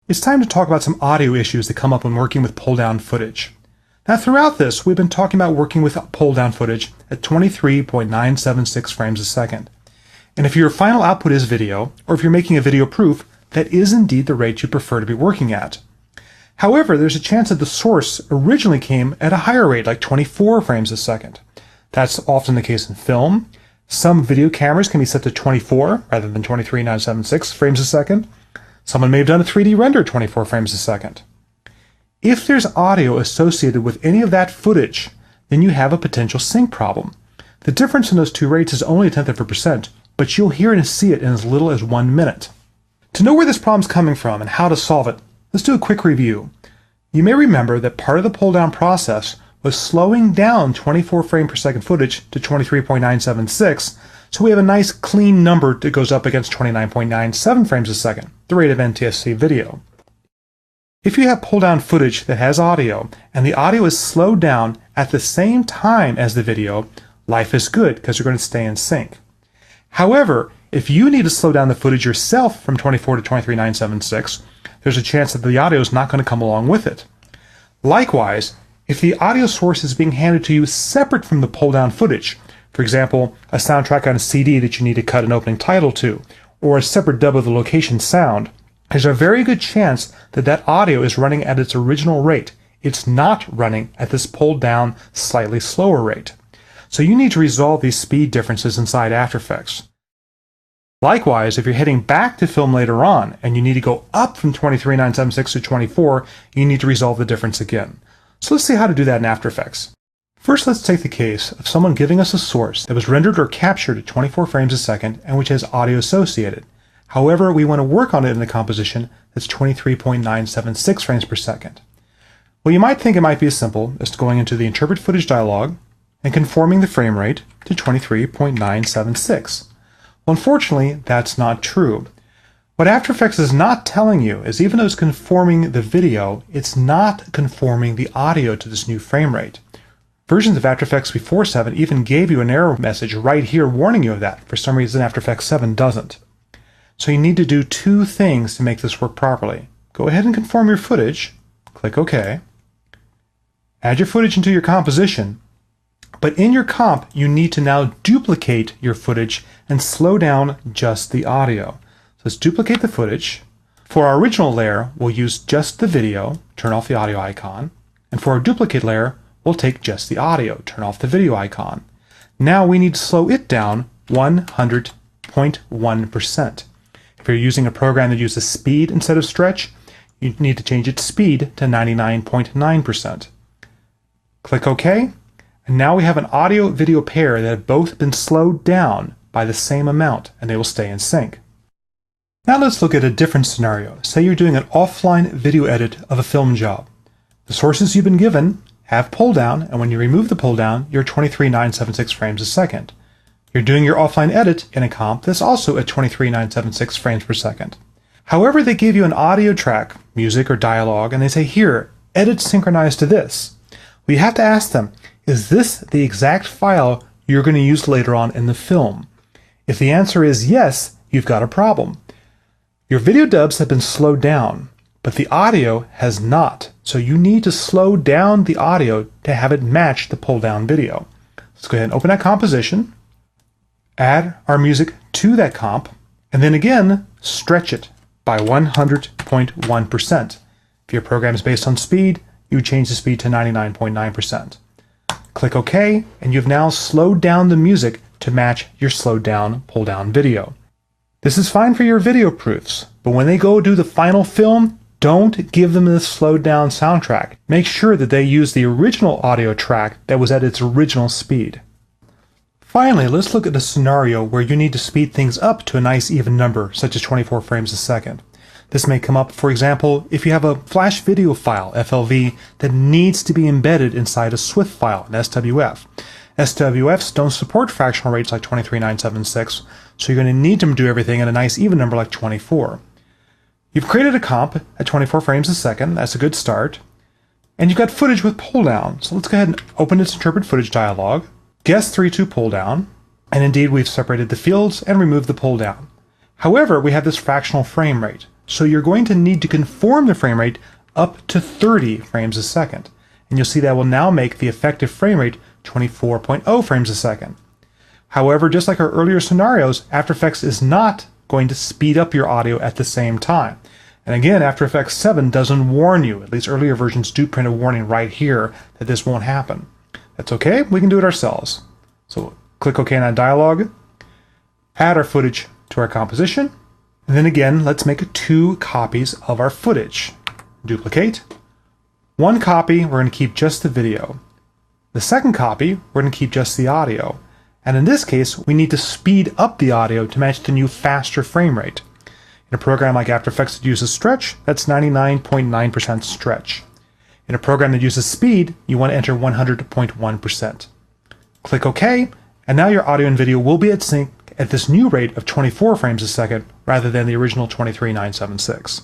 It's time to talk about some audio issues that come up when working with pull-down footage. Now throughout this, we've been talking about working with pull-down footage at 23.976 frames a second. And if your final output is video, or if you're making a video proof, that is indeed the rate you prefer to be working at. However, there's a chance that the source originally came at a higher rate, like 24 frames a second. That's often the case in film. Some video cameras can be set to 24 rather than 23.976 frames a second. Someone may have done a 3D render at 24 frames a second. If there's audio associated with any of that footage, then you have a potential sync problem. The difference in those two rates is only 0.1%, but you'll hear and see it in as little as 1 minute. To know where this problem's coming from and how to solve it, let's do a quick review. You may remember that part of the pull-down process was slowing down 24 frame per second footage to 23.976, so we have a nice clean number that goes up against 29.97 frames a second, the rate of NTSC video. If you have pull-down footage that has audio, and the audio is slowed down at the same time as the video, life is good because you're going to stay in sync. However, if you need to slow down the footage yourself from 24 to 23.976, there's a chance that the audio is not going to come along with it. Likewise, if the audio source is being handed to you separate from the pull-down footage, for example, a soundtrack on a CD that you need to cut an opening title to, or a separate dub of the location sound, there's a very good chance that that audio is running at its original rate. It's not running at this pulled down, slightly slower rate. So you need to resolve these speed differences inside After Effects. Likewise, if you're heading back to film later on and you need to go up from 23.976 to 24, you need to resolve the difference again. So let's see how to do that in After Effects. First, let's take the case of someone giving us a source that was rendered or captured at 24 frames a second and which has audio associated. However, we want to work on it in a composition that's 23.976 frames per second. Well, you might think it might be as simple as going into the Interpret Footage dialog and conforming the frame rate to 23.976. Well, unfortunately, that's not true. What After Effects is not telling you is even though it's conforming the video, it's not conforming the audio to this new frame rate. Versions of After Effects before 7 even gave you an error message right here warning you of that. For some reason, After Effects 7 doesn't. So you need to do two things to make this work properly. Go ahead and conform your footage, click OK, add your footage into your composition, but in your comp you need to now duplicate your footage and slow down just the audio. So let's duplicate the footage. For our original layer, we'll use just the video, turn off the audio icon, and for our duplicate layer, we'll take just the audio, turn off the video icon. Now we need to slow it down 100.1%. If you're using a program that uses speed instead of stretch, you need to change its speed to 99.9%. Click OK, and now we have an audio-video pair that have both been slowed down by the same amount, and they will stay in sync. Now let's look at a different scenario. Say you're doing an offline video edit of a film job. The sources you've been given have pull-down, and when you remove the pull-down, you're 23.976 frames a second. You're doing your offline edit in a comp that's also at 23.976 frames per second. However, they give you an audio track, music or dialogue, and they say, here, edit synchronized to this. Well, you have to ask them, is this the exact file you're going to use later on in the film? If the answer is yes, you've got a problem. Your video dubs have been slowed down, but the audio has not. So you need to slow down the audio to have it match the pull-down video. Let's go ahead and open that composition, add our music to that comp, and then again, stretch it by 100.1%. If your program is based on speed, you would change the speed to 99.9%. Click OK, and you've now slowed down the music to match your slowed down pull-down video. This is fine for your video proofs, but when they go do the final film, don't give them this slowed down soundtrack. Make sure that they use the original audio track that was at its original speed. Finally, let's look at a scenario where you need to speed things up to a nice even number, such as 24 frames a second. This may come up, for example, if you have a flash video file, FLV, that needs to be embedded inside a SWF file, an SWF. SWFs don't support fractional rates like 23.976, so you're going to need to do everything at a nice even number like 24. You've created a comp at 24 frames a second, that's a good start, and you've got footage with pull down. So let's go ahead and open its Interpret Footage dialog, guess 3 to pull down, and indeed we've separated the fields and removed the pull down. However, we have this fractional frame rate. so you're going to need to conform the frame rate up to 30 frames a second. And you'll see that will now make the effective frame rate 24.0 frames a second. However, just like our earlier scenarios, After Effects is not going to speed up your audio at the same time. And again, After Effects 7 doesn't warn you, at least earlier versions do print a warning right here that this won't happen. That's okay, we can do it ourselves. So click OK on that dialog, add our footage to our composition, and then again, let's make 2 copies of our footage. Duplicate. One copy, we're going to keep just the video. The second copy, we're going to keep just the audio. And in this case, we need to speed up the audio to match the new faster frame rate. In a program like After Effects that uses stretch, that's 99.9% stretch. In a program that uses speed, you want to enter 100.1%. Click OK, and now your audio and video will be at sync at this new rate of 24 frames a second rather than the original 23,976.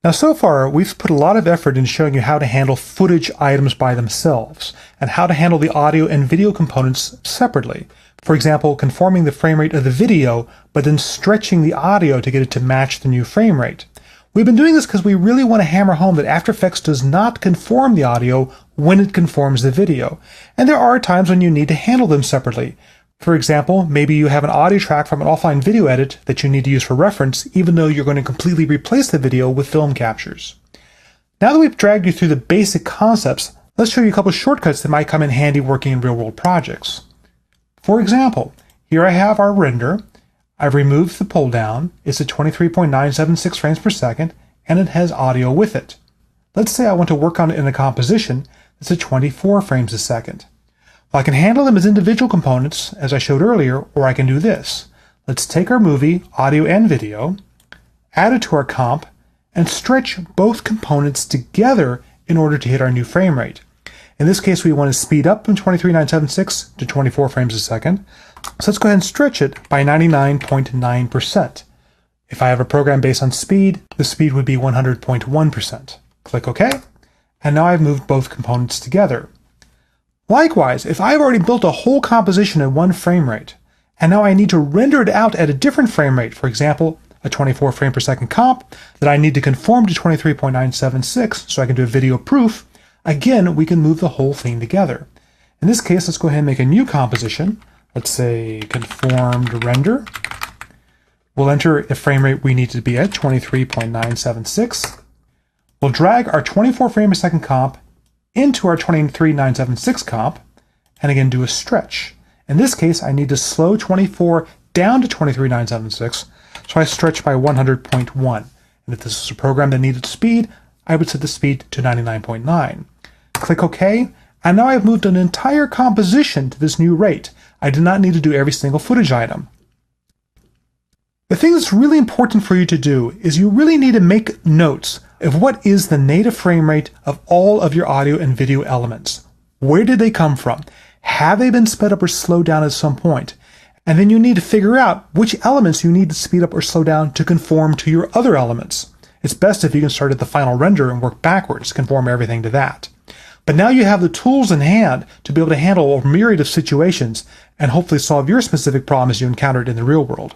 Now so far, we've put a lot of effort in showing you how to handle footage items by themselves, and how to handle the audio and video components separately. For example, conforming the frame rate of the video, but then stretching the audio to get it to match the new frame rate. We've been doing this because we really want to hammer home that After Effects does not conform the audio when it conforms the video. And there are times when you need to handle them separately. For example, maybe you have an audio track from an offline video edit that you need to use for reference, even though you're going to completely replace the video with film captures. Now that we've dragged you through the basic concepts, let's show you a couple of shortcuts that might come in handy working in real-world projects. For example, here I have our render. I've removed the pull down. It's at 23.976 frames per second, and it has audio with it. Let's say I want to work on it in a composition that's at 24 frames a second. Well, I can handle them as individual components, as I showed earlier, or I can do this. Let's take our movie, audio and video, add it to our comp, and stretch both components together in order to hit our new frame rate. In this case, we want to speed up from 23,976 to 24 frames a second. So let's go ahead and stretch it by 99.9%. If I have a program based on speed, the speed would be 100.1%. Click OK, and now I've moved both components together. Likewise, if I've already built a whole composition at one frame rate, and now I need to render it out at a different frame rate, for example, a 24 frame per second comp that I need to conform to 23.976 so I can do a video proof, again, we can move the whole thing together. In this case, let's go ahead and make a new composition. Let's say conformed render. We'll enter the frame rate we need to be at, 23.976. We'll drag our 24 frame per second comp into our 23,976 comp, and again do a stretch. In this case, I need to slow 24 down to 23,976, so I stretch by 100.1. And if this is a program that needed speed, I would set the speed to 99.9. Click OK, and now I've moved an entire composition to this new rate. I did not need to do every single footage item. The thing that's really important for you to do is you really need to make notes of what is the native frame rate of all of your audio and video elements. Where did they come from? Have they been sped up or slowed down at some point? And then you need to figure out which elements you need to speed up or slow down to conform to your other elements. It's best if you can start at the final render and work backwards, conform everything to that. But now you have the tools in hand to be able to handle a myriad of situations and hopefully solve your specific problems you encountered in the real world.